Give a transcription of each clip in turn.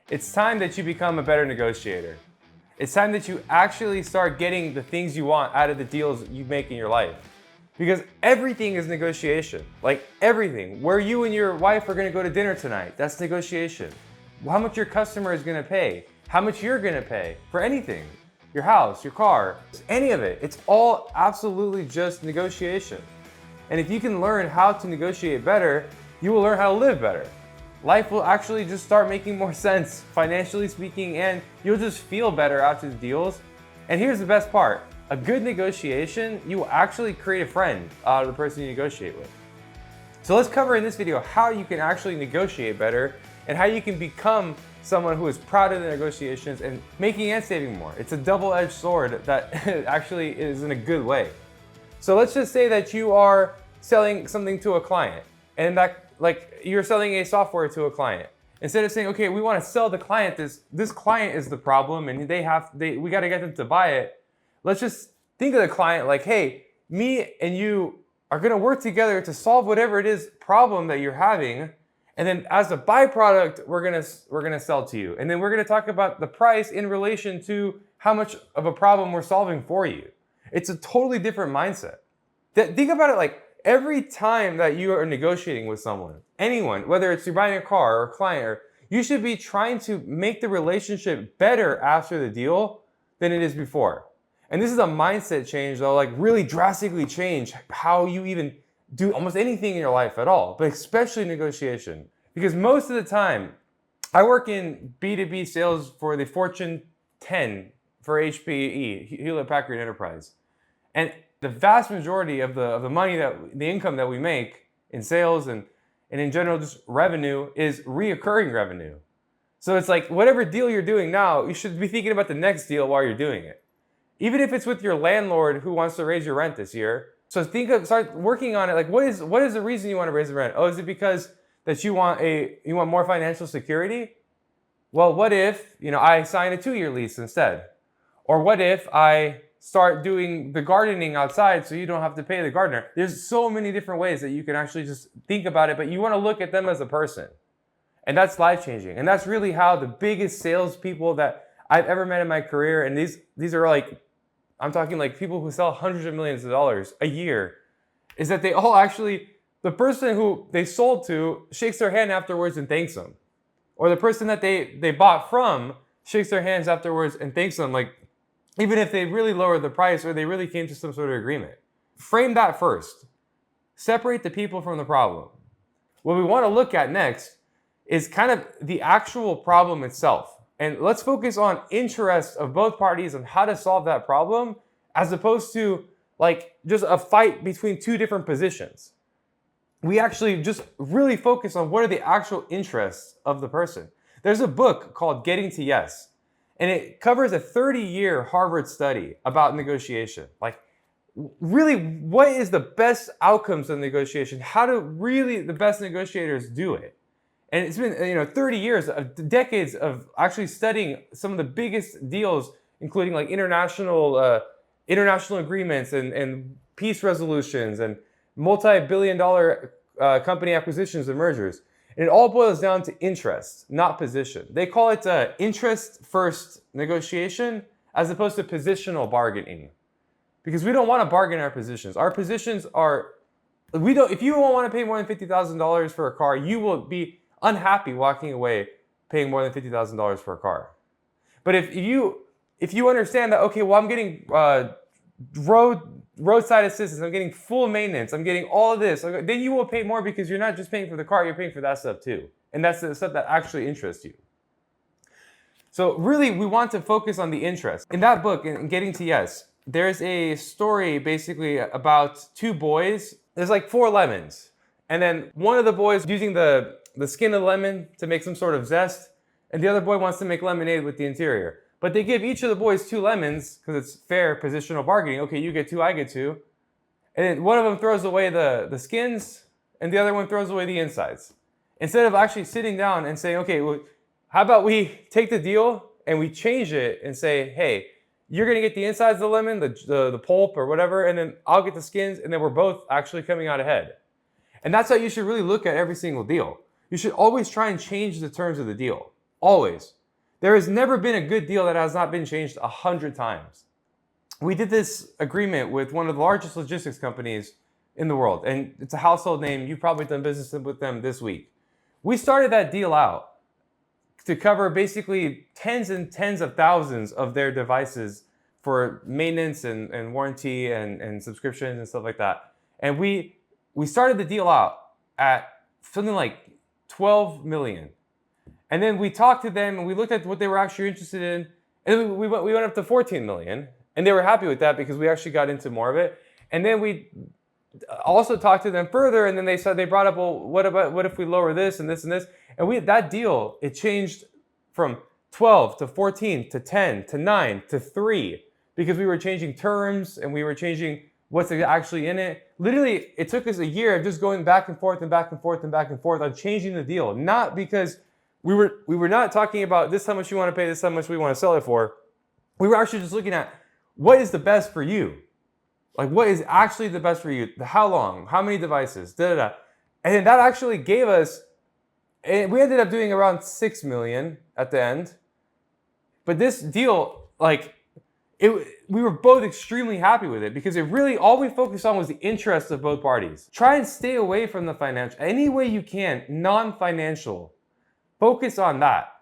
It's time that you become a better negotiator. It's time that you actually start getting the things you want out of the deals you make in your life. Because everything is negotiation. Like everything. Where you and your wife are gonna go to dinner tonight, that's negotiation. How much your customer is gonna pay, how much you're gonna pay for anything. Your house, your car, any of it. It's all absolutely just negotiation. And if you can learn how to negotiate better, you will learn how to live better. Life will actually just start making more sense, financially speaking, and you'll just feel better after the deals. And here's the best part. A good negotiation, you will actually create a friend out of the person you negotiate with. So let's cover in this video how you can actually negotiate better and how you can become someone who is proud of the negotiations and making and saving more. It's a double-edged sword that actually is in a good way. So let's just say that you are selling something to a client and that like you're selling a software to a client. Instead of saying, okay, we want to sell the client this client is the problem and we got to get them to buy it. Let's just think of the client like, hey, me and you are going to work together to solve whatever it is problem that you're having. And then as a byproduct, we're going to sell to you. And then we're going to talk about the price in relation to how much of a problem we're solving for you. It's a totally different mindset. Think about it like every time that you are negotiating with someone, anyone, whether it's you're buying a car or a client, you should be trying to make the relationship better after the deal than it is before. And this is a mindset change that'll like really drastically change how you even do almost anything in your life at all, but especially negotiation. Because most of the time, I work in B2B sales for the Fortune 10 for HPE, Hewlett Packard Enterprise. And the vast majority of the money the income that we make in sales and in general just revenue is reoccurring revenue. So it's like whatever deal you're doing now, you should be thinking about the next deal while you're doing it. Even if it's with your landlord who wants to raise your rent this year. So start working on it. Like what is the reason you want to raise the rent? Oh, is it because that you want more financial security? Well, what if, I sign a 2-year lease instead? Or what if I start doing the gardening outside so you don't have to pay the gardener? There's so many different ways that you can actually just think about it, but you want to look at them as a person. And that's life-changing. And that's really how the biggest salespeople that I've ever met in my career, and these are like, I'm talking like people who sell hundreds of millions of dollars a year, is that they all actually, the person who they sold to shakes their hand afterwards and thanks them. Or the person that they bought from shakes their hands afterwards and thanks them, like, even if they really lowered the price or they really came to some sort of agreement. Frame that first. Separate the people from the problem. What we want to look at next is kind of the actual problem itself. And let's focus on interest of both parties on how to solve that problem as opposed to like just a fight between two different positions. We actually just really focus on what are the actual interests of the person. There's a book called Getting to Yes. And it covers a 30-year Harvard study about negotiation. Like, really, what is the best outcomes of negotiation? How do really the best negotiators do it? And it's been 30 years, decades of actually studying some of the biggest deals, including like international agreements and peace resolutions and multi-billion-dollar company acquisitions and mergers. And it all boils down to interest, not position. They call it interest-first negotiation as opposed to positional bargaining. Because we don't want to bargain our positions. Our positions are, if you don't want to pay more than $50,000 for a car, you will be unhappy walking away paying more than $50,000 for a car. But if you understand that, okay, well, I'm getting roadside assistance, I'm getting full maintenance, I'm getting all of this, then you will pay more because you're not just paying for the car, you're paying for that stuff too. And that's the stuff that actually interests you. So really, we want to focus on the interest. In that book, in Getting to Yes, there's a story basically about two boys. There's like 4 lemons. And then one of the boys using the skin of the lemon to make some sort of zest, and the other boy wants to make lemonade with the interior. But they give each of the boys 2 lemons because it's fair positional bargaining. Okay, you get 2, I get 2. And then one of them throws away the skins and the other one throws away the insides. Instead of actually sitting down and saying, okay, well, how about we take the deal and we change it and say, hey, you're going to get the insides of the lemon, the pulp or whatever, and then I'll get the skins, and then we're both actually coming out ahead. And that's how you should really look at every single deal. You should always try and change the terms of the deal. Always. There has never been a good deal that has not been changed 100 times. We did this agreement with one of the largest logistics companies in the world, and it's a household name. You've probably done business with them this week. We started that deal out to cover basically tens and tens of thousands of their devices for maintenance and warranty and subscriptions and stuff like that. And we started the deal out at something like 12 million. And then we talked to them and we looked at what they were actually interested in. And then we went up to 14 million. And they were happy with that because we actually got into more of it. And then we also talked to them further. And then they brought up, well, what if we lower this and this and this? And that deal, it changed from 12 to 14 to 10 to 9 to 3 because we were changing terms and we were changing what's actually in it. Literally, it took us a year of just going back and forth and back and forth and back and forth on changing the deal. Not because we were not talking about this how much you want to pay, this how much we want to sell it for. We were actually just looking at what is the best for you. Like what is actually the best for you? How long? How many devices? And then that actually gave us, and we ended up doing around 6 million at the end. But this deal, we were both extremely happy with it because it really, all we focused on was the interest of both parties. Try and stay away from the financial, any way you can, non-financial. Focus on that.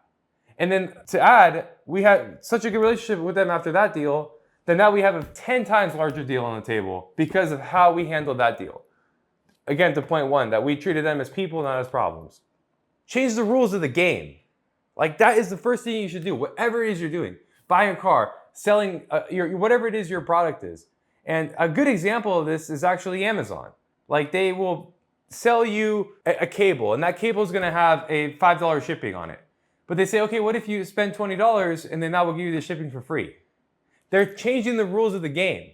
And then to add, we had such a good relationship with them after that deal that now we have a 10 times larger deal on the table because of how we handled that deal. Again, to point one, that we treated them as people, not as problems. Change the rules of the game. Like that is the first thing you should do, whatever it is you're doing. Buying a car, selling, whatever it is your product is. And a good example of this is actually Amazon. Like they will sell you a cable, and that cable is going to have a $5 shipping on it. But they say, okay, what if you spend $20 and then now we'll give you the shipping for free? They're changing the rules of the game.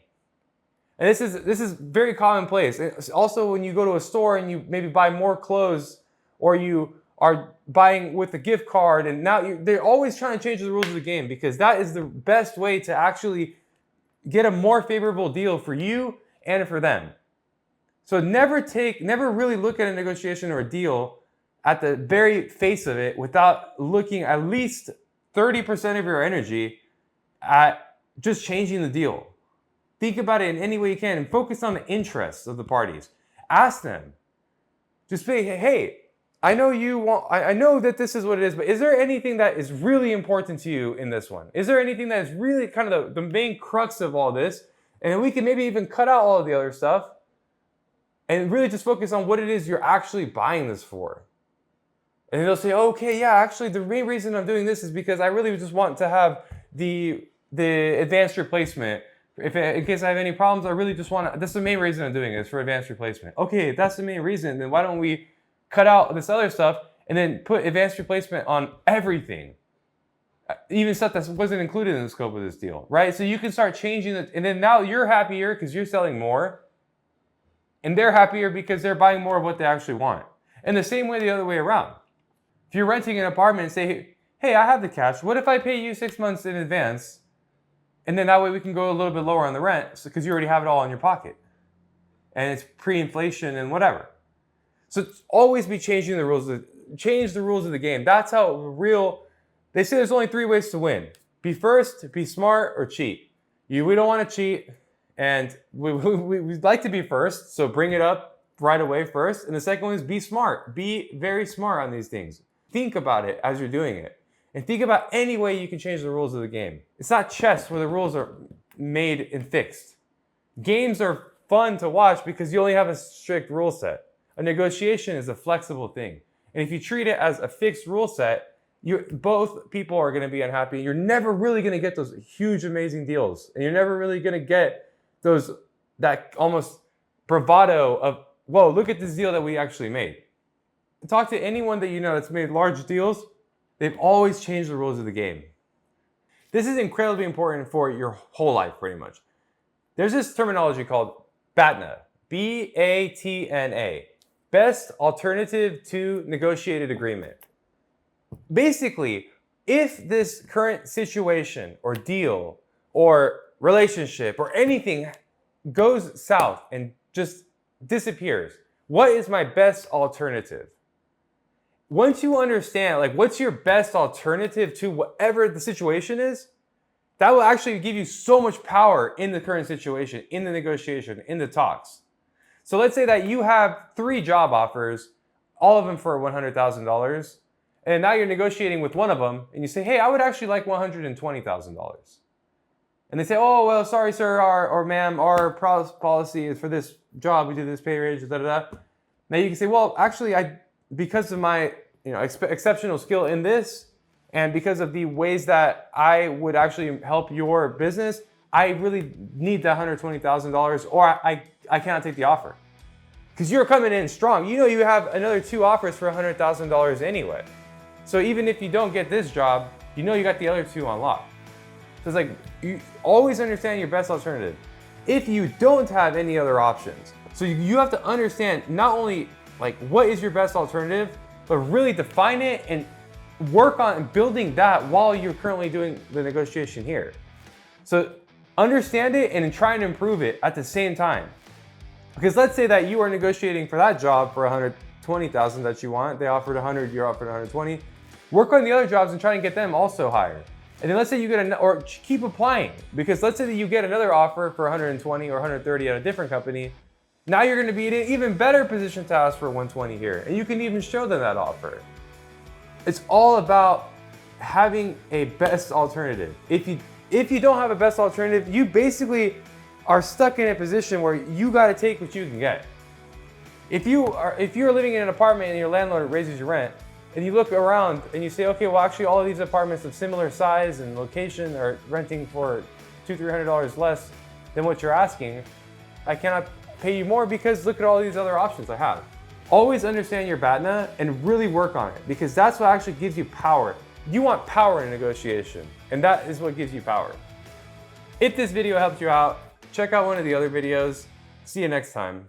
And this is very commonplace. It's also, when you go to a store and you maybe buy more clothes, or you are buying with a gift card, and now they're always trying to change the rules of the game because that is the best way to actually get a more favorable deal for you and for them. So never really look at a negotiation or a deal at the very face of it without looking at least 30% of your energy at just changing the deal. Think about it in any way you can and focus on the interests of the parties. Ask them. Just say, hey, I know that this is what it is, but is there anything that is really important to you in this one? Is there anything that is really kind of the main crux of all this? And we can maybe even cut out all of the other stuff and really just focus on what it is you're actually buying this for. And they'll say, okay, yeah, actually the main reason I'm doing this is because I really just want to have the advanced replacement. In case I have any problems, I really just want to, that's the main reason I'm doing it, is for advanced replacement. Okay, if that's the main reason, then why don't we cut out this other stuff and then put advanced replacement on everything? Even stuff that wasn't included in the scope of this deal, right? So you can start changing it, and then now you're happier because you're selling more, and they're happier because they're buying more of what they actually want. And the same way the other way around. If you're renting an apartment and say, hey, I have the cash. What if I pay you 6 months in advance? And then that way we can go a little bit lower on the rent because you already have it all in your pocket. And it's pre-inflation and whatever. So always be changing the rules. Change the rules of the game. That's how they say there's only 3 ways to win. Be first, be smart, or cheat. We don't want to cheat. And we'd like to be first. So bring it up right away first. And the second one is be smart. Be very smart on these things. Think about it as you're doing it. And think about any way you can change the rules of the game. It's not chess where the rules are made and fixed. Games are fun to watch because you only have a strict rule set. A negotiation is a flexible thing. And if you treat it as a fixed rule set, both people are going to be unhappy. You're never really going to get those huge, amazing deals. And you're never really going to get that almost bravado of, whoa, look at this deal that we actually made. Talk to anyone that you know that's made large deals. They've always changed the rules of the game. This is incredibly important for your whole life, pretty much. There's this terminology called BATNA, B-A-T-N-A, Best Alternative to Negotiated Agreement. Basically, if this current situation or deal or relationship or anything goes south and just disappears, what is my best alternative? once you understand, like, what's your best alternative to whatever the situation is, that will actually give you so much power in the current situation, in the negotiation, in the talks. So let's say that you have 3 job offers, all of them for $100,000, and now you're negotiating with one of them, and you say, hey, I would actually like $120,000. And they say, oh, well, sorry, sir, or ma'am, our policy is for this job, we do this pay range, da da da. Now you can say, well, actually, because of my exceptional skill in this, and because of the ways that I would actually help your business, I really need that $120,000, or I cannot take the offer. Because you're coming in strong. You know you have another 2 offers for $100,000 anyway. So even if you don't get this job, you know you got the other 2 on lock. So it's like, you always understand your best alternative. If you don't have any other options, so you have to understand not only like what is your best alternative, but really define it and work on building that while you're currently doing the negotiation here. So understand it and try and improve it at the same time. Because let's say that you are negotiating for that job for $120,000 that you want. They offered 100, you're offered 120. Work on the other jobs and try and get them also higher. And then let's say you get or keep applying, because let's say that you get another offer for 120 or 130 at a different company. Now you're going to be in an even better position to ask for 120 here, and you can even show them that offer. It's all about having a best alternative. If you don't have a best alternative, you basically are stuck in a position where you got to take what you can get. If you're living in an apartment and your landlord raises your rent, and you look around and you say, okay, well, actually all of these apartments of similar size and location are renting for $200-300 less than what you're asking, I cannot pay you more because look at all these other options I have. Always understand your BATNA and really work on it, because that's what actually gives you power. You want power in negotiation, and that is what gives you power. If this video helped you out, check out one of the other videos. See you next time.